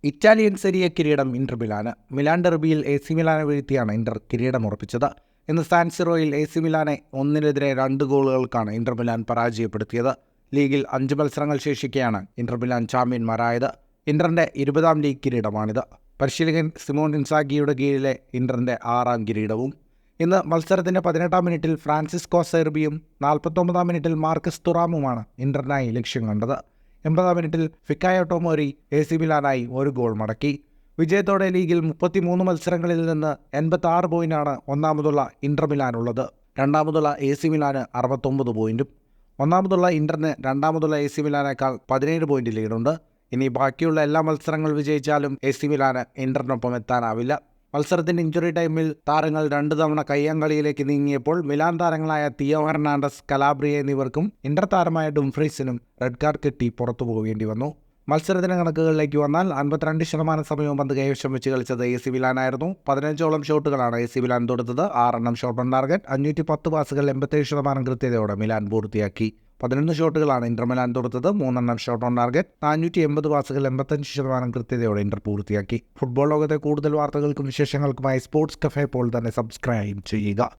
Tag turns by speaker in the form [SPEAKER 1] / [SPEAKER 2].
[SPEAKER 1] Italian Serie കിരീടം Inter മിലാന്. Milan ഡെർബിയിൽ AC മിലാനെ വീഴ്ത്തിയാണ് ഇന്റർ കിരീടമുറപ്പിച്ചത്. ഇന്ന് സാൻ സിറോയിൽ AC മിലാനെ 1-നെതിരെ 2 ഗോളുകൾക്കാണ് ഇന്റർ മിലാൻ പരാജയപ്പെടുത്തിയത്. ലീഗിൽ 5 മത്സരങ്ങൾ ശേഷിക്കെയാണ് ഇന്റർ മിലാൻ ചാമ്പ്യന്മാരായത്. ഇന്ററിന്റെ 20ാം ലീഗ് കിരീടമാണിത്. പരിശീലകൻ സിമോൺ ഇൻസാഗിയുടെ കീഴിലെ ഇന്ററിന്റെ 6ാം കിരീടവും. ഇന്ന് മത്സരത്തിന്റെ 18ാം മിനിറ്റിൽ ഫ്രാൻസിസ്കോ സെർബിയും 49ാം മിനിറ്റിൽ മാർക്കസ് തുറാമുമാണ് ഇന്ററിനായി ലക്ഷ്യം കണ്ടത്. 80ാം മിനിറ്റിൽ ഫിക്കായോ ടോമോരി AC മിലാനായി 1 ഗോൾ മടക്കി. വിജയത്തോടെ ലീഗിൽ 33 മത്സരങ്ങളിൽ നിന്ന് 86 പോയിന്റാണ് ഒന്നാമതുള്ള ഇന്റർ മിലാനുള്ളത്. രണ്ടാമതുള്ള AC മിലാന് 69 പോയിന്റും. ഒന്നാമതുള്ള ഇന്ററിന് രണ്ടാമതുള്ള AC മിലാനേക്കാൾ 17 പോയിന്റ് ലീഡുണ്ട്. ഇനി ബാക്കിയുള്ള എല്ലാ മത്സരങ്ങൾ വിജയിച്ചാലും AC മിലാന് ഇന്ററിനൊപ്പം എത്താനാവില്ല. മത്സരത്തിന്റെ ഇഞ്ചുറി ടൈമിൽ താരങ്ങൾ 2 തവണ കയ്യാങ്കളിയിലേക്ക് നീങ്ങിയപ്പോൾ മിലാൻ താരങ്ങളായ തിയോ ഹെർണാണ്ടസ്, കലാബ്രിയ എന്നിവർക്കും ഇന്റർ താരമായ ഡുംഫ്രീസിനും റെഡ് കാർഡ് കിട്ടി പുറത്തു പോകേണ്ടി വന്നു. മത്സരത്തിന്റെ കണക്കുകളിലേക്ക് വന്നാൽ 52% സമയവും പന്ത് കൈവശം വെച്ച് കളിച്ചത് AC മിലാനായിരുന്നു. 15ഓളം ഷോട്ടുകളാണ് AC മിലാൻ തൊടുത്തത്. 6 ഷോട്ട് ഓൺ ടാർഗറ്റ്. 510 പാസുകൾ 87% കൃത്യതയോടെ മിലാൻ പൂർത്തിയാക്കി. 11 ഷോട്ടുകളാണ് ഇന്റർ മിലാൻ തൊടുത്തത്. 3 ഷോട്ട് ഓൺ ടാർഗറ്റ്. 480 പാസുകൾ 85% കൃത്യതയോടെ ഇന്റർ പൂർത്തിയാക്കി. ഫുട്ബോൾ ലോകത്തെ കൂടുതൽ വാർത്തകൾക്കും വിശേഷങ്ങൾക്കുമായി സ്പോർട്സ് കഫേ പോൾ തന്നെ സബ്സ്ക്രൈബ് ചെയ്യുക.